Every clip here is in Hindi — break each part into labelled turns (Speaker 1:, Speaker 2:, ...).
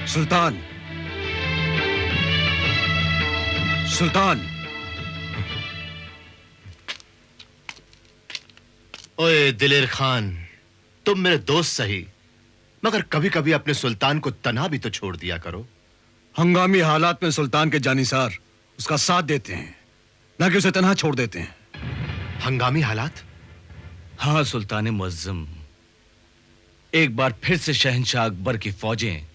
Speaker 1: सुल्तान, सुल्तान।
Speaker 2: ओए दिलेर खान, तुम मेरे दोस्त सही, मगर कभी-कभी अपने सुल्तान को तन्हा भी तो छोड़ दिया करो।
Speaker 1: हंगामी हालात में सुल्तान के जानिसार उसका साथ देते हैं, न कि उसे तन्हा छोड़ देते हैं।
Speaker 2: हंगामी हालात?
Speaker 3: हाँ सुल्तान मुअज्जम, एक बार फिर से शहंशाह अकबर की फौजें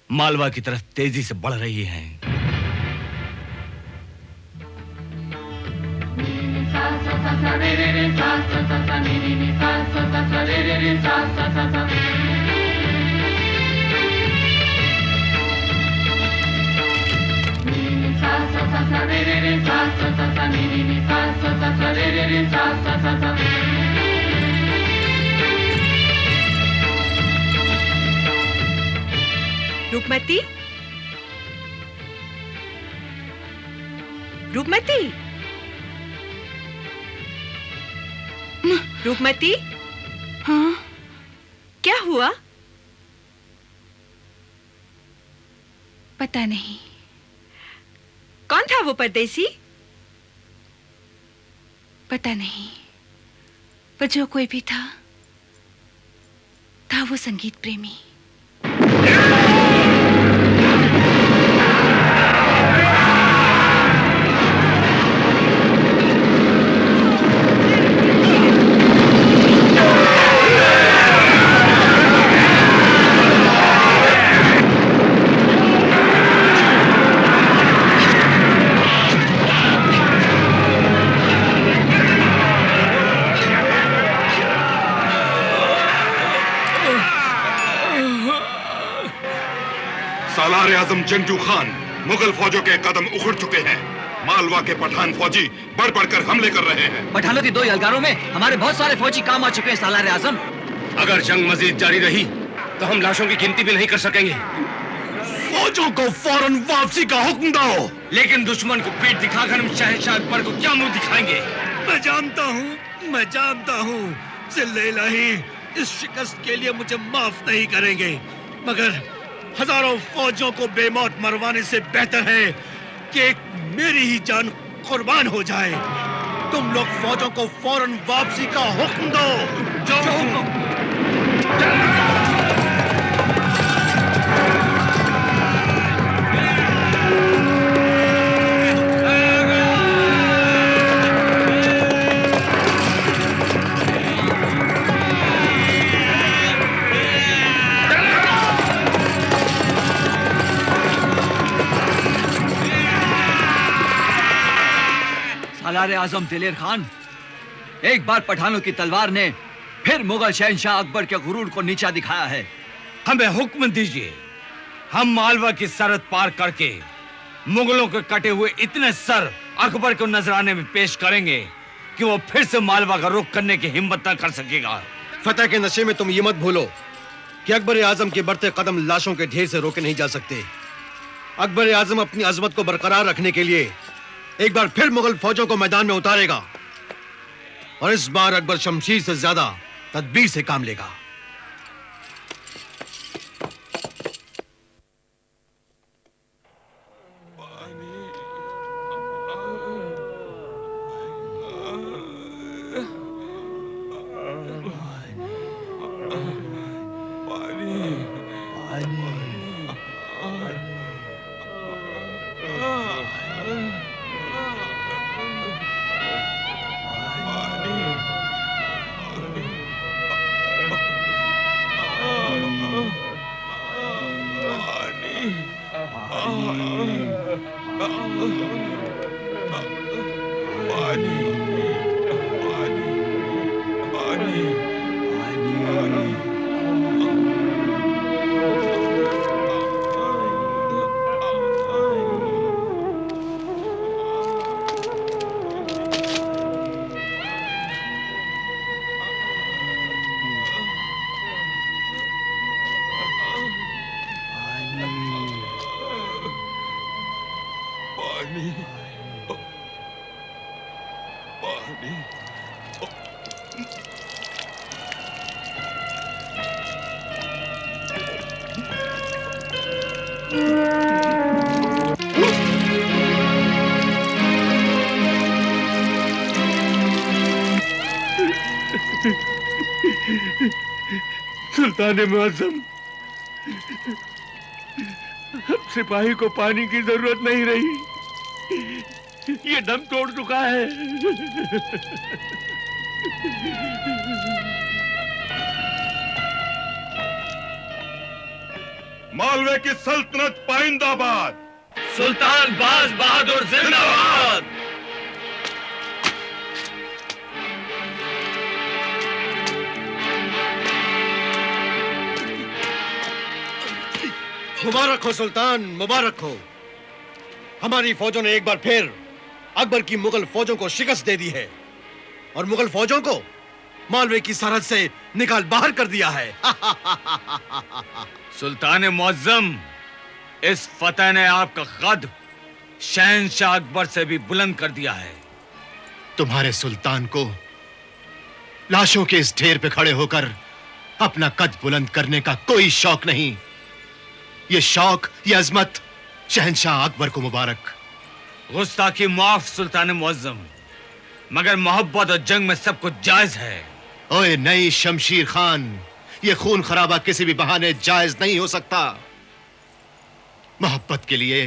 Speaker 3: मालवा की तरफ तेजी से बढ़ रही हैं।
Speaker 4: रूपमती, रूपमती, रूपमती।
Speaker 5: हाँ?
Speaker 4: क्या हुआ?
Speaker 5: पता नहीं।
Speaker 4: कौन था वो परदेसी?
Speaker 5: पता नहीं, पर जो कोई भी था वो संगीत प्रेमी।
Speaker 6: सालार आजम जंगजू खान, मुगल फौजों के कदम उखड़ चुके हैं। मालवा के पठान फौजी बढ़ बढ़कर हमले कर रहे हैं।
Speaker 7: पठानों की 2 यलगारों में हमारे बहुत सारे फौजी काम आ चुके हैं सालार आजम।
Speaker 8: अगर जंग मजीद जारी रही तो हम लाशों की गिनती भी नहीं कर सकेंगे।
Speaker 1: फौजों को फौरन वापसी का हुक्म दो।
Speaker 8: लेकिन दुश्मन को पीठ दिखाकर हम शहंशाह अकबर को क्या मुंह दिखाएंगे?
Speaker 1: मैं जानता हूँ जिल्ले इलाही इस शिकस्त के लिए मुझे माफ नहीं करेंगे, मगर हजारों फौजियों को बेमौत मरवाने से बेहतर है कि एक मेरी ही जान कुर्बान हो जाए। तुम लोग फौजों को फौरन वापसी का हुक्म दो।
Speaker 7: सालार आजम दिलेर खान, एक बार पठानों की तलवार ने फिर मुगल शहंशाह अकबर के गुरूर को नीचा दिखाया है।
Speaker 3: हमें हुक्म दीजिए, हम मालवा की सरहद पार करके मुगलों के कटे हुए इतने सर अकबर को नजराने में पेश करेंगे कि वो फिर से मालवा का रुख करने की हिम्मत न कर सकेगा।
Speaker 1: फतह के नशे में तुम ये मत भूलो कि अकबर आजम के बढ़ते कदम लाशों के ढेर से रोके नहीं जा सकते। अकबर आजम अपनी अजमत को बरकरार रखने के लिए एक बार फिर मुगल फौजों को मैदान में उतारेगा, और इस बार अकबर शमशीर से ज्यादा तदबीर से काम लेगा। सुल्तान मुअज्जम, अब सिपाही को पानी की जरूरत नहीं रही, ये दम तोड़ चुका है।
Speaker 6: मालवे की सल्तनत पाइंदाबाद।
Speaker 3: सुल्तान बाज बहादुर जिंदाबाद।
Speaker 1: मुबारक हो सुल्तान, मुबारक हो। हमारी फौजों ने एक बार फिर अकबर की मुगल फौजों को शिकस्त दे दी है और मुगल फौजों को मालवे की सरहद से निकाल बाहर कर दिया है।
Speaker 3: सुल्तान मुअज्जम, इस फतह ने आपका कद शहंशाह अकबर से भी बुलंद कर दिया है।
Speaker 2: तुम्हारे सुल्तान को लाशों के इस ढेर पे खड़े होकर अपना कद बुलंद करने का कोई शौक नहीं। ये शौक, ये अजमत शहंशाह अकबर को मुबारक।
Speaker 3: गुस्ताखी माफ सुल्तान मुअज्जम, मगर मोहब्बत और जंग में सब कुछ जायज है।
Speaker 2: ओए नई शमशीर खान, ये खून खराबा किसी भी बहाने जायज नहीं हो सकता। मोहब्बत के लिए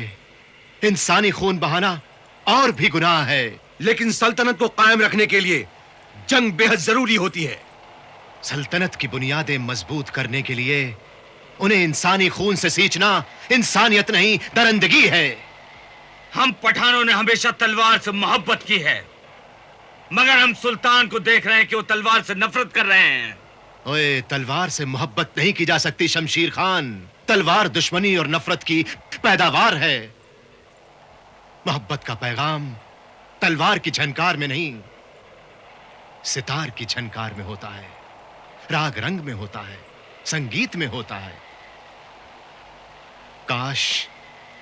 Speaker 2: इंसानी खून बहाना और भी गुनाह है।
Speaker 1: लेकिन सल्तनत को कायम रखने के लिए जंग बेहद जरूरी होती है।
Speaker 2: सल्तनत की बुनियादें मजबूत करने के लिए उन्हें इंसानी खून से सींचना इंसानियत नहीं, दरिंदगी है।
Speaker 3: हम पठानों ने हमेशा तलवार से मोहब्बत की है, मगर हम सुल्तान को देख रहे हैं कि वो तलवार से नफरत कर रहे हैं।
Speaker 2: ओए, तलवार से मोहब्बत नहीं की जा सकती शमशीर खान। तलवार दुश्मनी और नफरत की पैदावार है। मोहब्बत का पैगाम तलवार की झनकार में नहीं, सितार की झनकार में होता है, राग रंग में होता है, संगीत में होता है। काश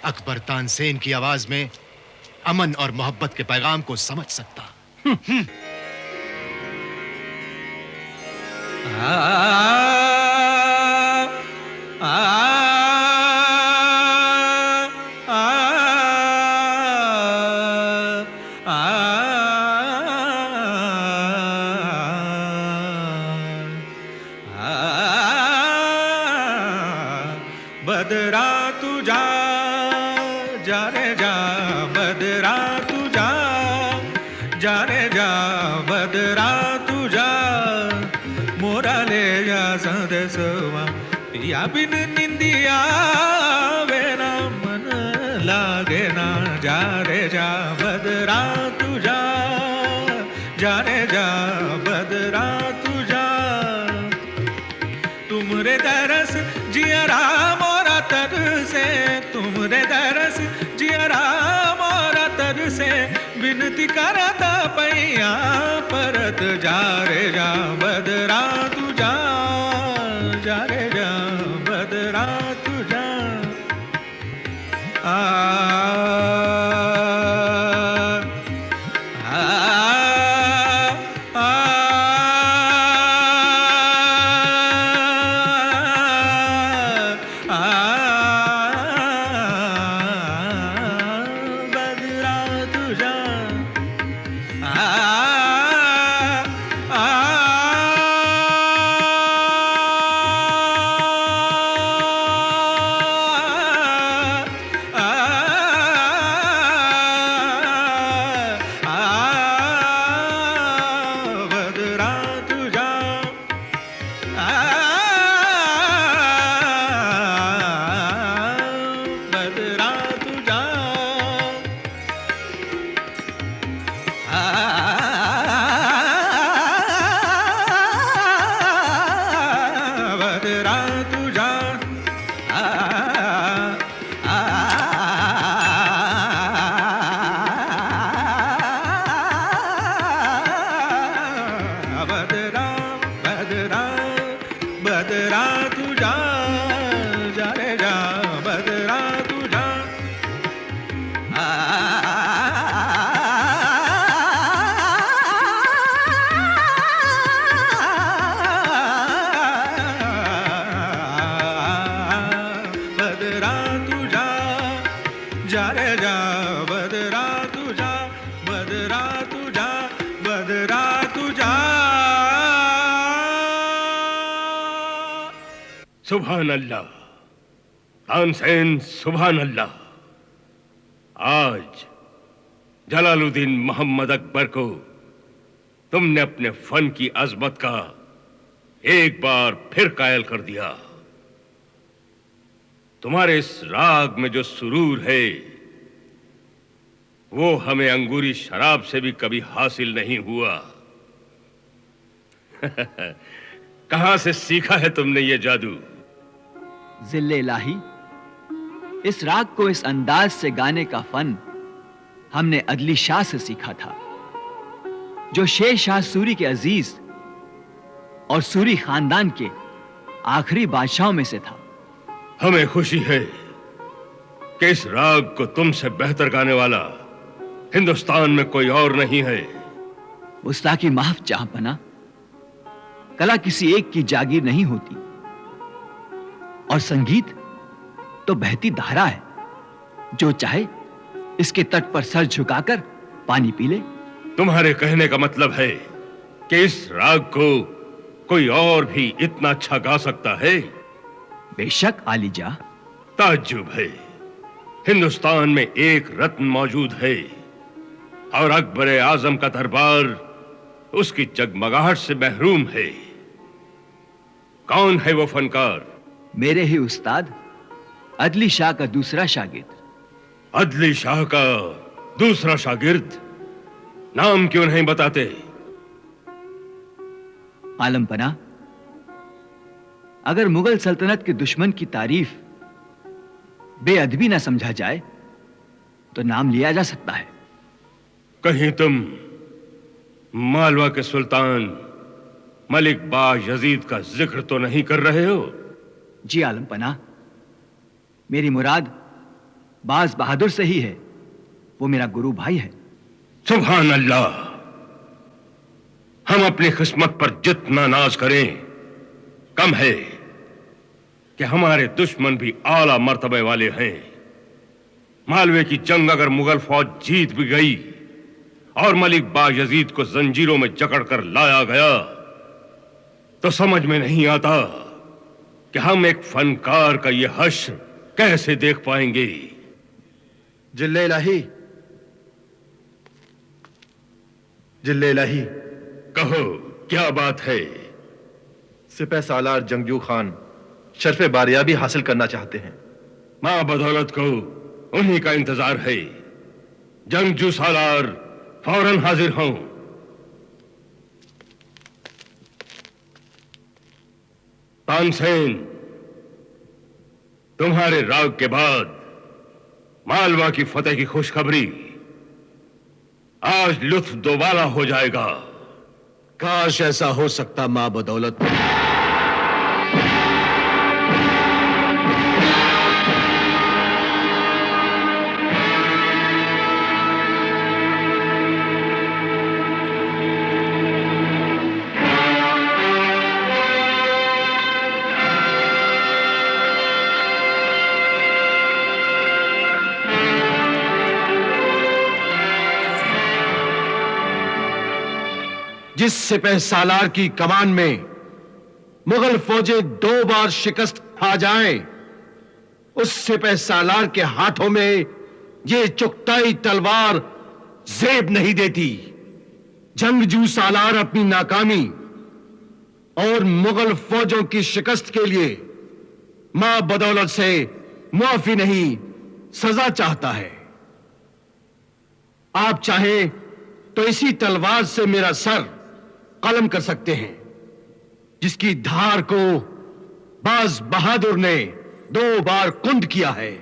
Speaker 2: अकबर तानसेन की आवाज में अमन और मोहब्बत के पैगाम को समझ सकता।
Speaker 9: बदरा तू जा, जा रे जा, बदरा तू जा, जा रे जा, बदरा तू जा, मोरा ले जा संदेशवा, या बिन निंदिया वेना मन लागे ना, जा रे जा, बदरा तू जा, जा रे जा, बदरा तू जा, तुमरे दरस जिया राम तर से, तुमरे दरस जिया राम और तर से, विनती करता पैया परत जा रे जा, बदरा तू जा, जा रे जा, बदरा तू जा। बदरा तुझा
Speaker 8: सुभान अल्लाह, तानसेन सुभान अल्लाह। आज जलालुद्दीन मोहम्मद अकबर को तुमने अपने फन की अजमत का एक बार फिर कायल कर दिया। तुम्हारे इस राग में जो सुरूर है वो हमें अंगूरी शराब से भी कभी हासिल नहीं हुआ। कहां से सीखा है तुमने ये जादू?
Speaker 7: जिल्ले इलाही, इस राग को इस अंदाज से गाने का फन हमने अदली शाह से सीखा था, जो शेर शाह सूरी के अजीज और सूरी खानदान के आखिरी बादशाहों में से था।
Speaker 8: हमें खुशी है कि इस राग को तुमसे बेहतर गाने वाला हिंदुस्तान में कोई और नहीं है।
Speaker 7: मुस्ताकी माफ जहांपना, कला किसी एक की जागीर नहीं होती, और संगीत तो बहती धारा है, जो चाहे इसके तट पर सर झुकाकर पानी पी ले।
Speaker 8: तुम्हारे कहने का मतलब है कि इस राग को कोई और भी इतना अच्छा गा सकता है?
Speaker 7: बेशक आलीजा।
Speaker 8: ताज्जुब है, हिंदुस्तान में एक रत्न मौजूद है और अकबर आजम का दरबार उसकी जगमगाहट से महरूम है। कौन है वो फनकार?
Speaker 7: मेरे ही उस्ताद अदली शाह का दूसरा शागिर्द।
Speaker 8: अदली शाह का दूसरा शागिर्द? नाम क्यों नहीं बताते?
Speaker 7: आलमपना, अगर मुगल सल्तनत के दुश्मन की तारीफ बेअदबी ना समझा जाए तो नाम लिया जा सकता है।
Speaker 8: कहीं तुम मालवा के सुल्तान मलिक बायजीद का जिक्र तो नहीं कर रहे हो?
Speaker 7: जी आलमपना, मेरी मुराद बाज बहादुर से ही है। वो मेरा गुरु भाई है।
Speaker 8: सुभान अल्लाह। हम अपनी किस्मत पर जितना नाज करें कम है कि हमारे दुश्मन भी आला मर्तबे वाले हैं। मालवे की जंग अगर मुगल फौज जीत भी गई और मलिक बायजीद को जंजीरों में जकड़कर लाया गया तो समझ में नहीं आता कि हम एक फनकार का यह हश्र कैसे देख पाएंगे।
Speaker 2: जिल्ले इलाही, जिल्ले इलाही,
Speaker 8: कहो क्या बात है?
Speaker 2: सिपह सालार जंगजू खान शर्फे बारियाबी हासिल करना चाहते हैं।
Speaker 8: मां बदौलत को उन्हीं का इंतजार है। जंगजू सालार फौरन हाजिर हों। तानसेन, तुम्हारे राग के बाद मालवा की फतेह की खुशखबरी आज लुत्फ दोबारा हो जाएगा।
Speaker 1: काश ऐसा हो सकता मां बदौलत। जिस सिपह सालार की कमान में मुगल फौजें 2 बार शिकस्त खा जाएं, उस सिपह सालार के हाथों में ये चुगताई तलवार जेब नहीं देती। जंगजू सालार अपनी नाकामी और मुगल फौजों की शिकस्त के लिए मां बदौलत से मुआफी नहीं, सजा चाहता है। आप चाहें तो इसी तलवार से मेरा सर कलम कर सकते हैं, जिसकी धार को बाज बहादुर ने 2 बार कुंद किया है।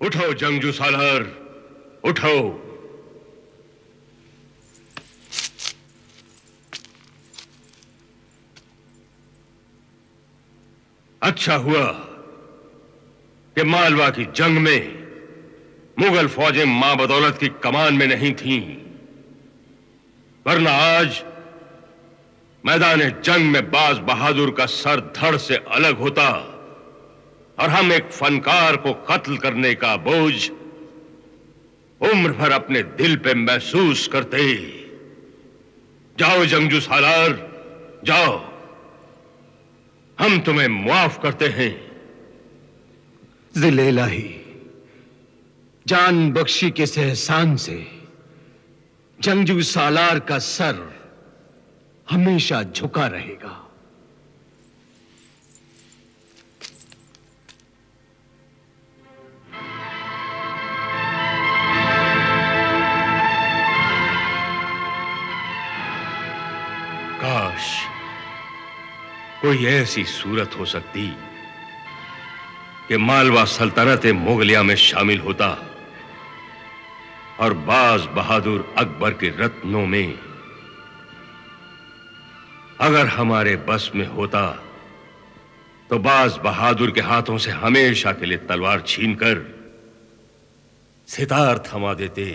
Speaker 8: उठो जंगजू सालार, उठो। अच्छा हुआ कि मालवा की जंग में मुगल फौजें मां बदौलत की कमान में नहीं थीं, वरना आज मैदान जंग में बाज बहादुर का सर धड़ से अलग होता और हम एक फनकार को कत्ल करने का बोझ उम्र भर अपने दिल पे महसूस करते। जाओ जंगजू सालार, जाओ, हम तुम्हें मुआफ करते हैं।
Speaker 1: जिले इलाही, जान बख्शी के इस एहसान से जंगजू सालार का सर हमेशा झुका रहेगा।
Speaker 8: काश कोई ऐसी सूरत हो सकती कि मालवा सल्तनत मुगलिया में शामिल होता और बाज बहादुर अकबर के रत्नों में अगर हमारे बस में होता तो बाज बहादुर के हाथों से हमेशा के लिए तलवार छीनकर सितार थमा देते।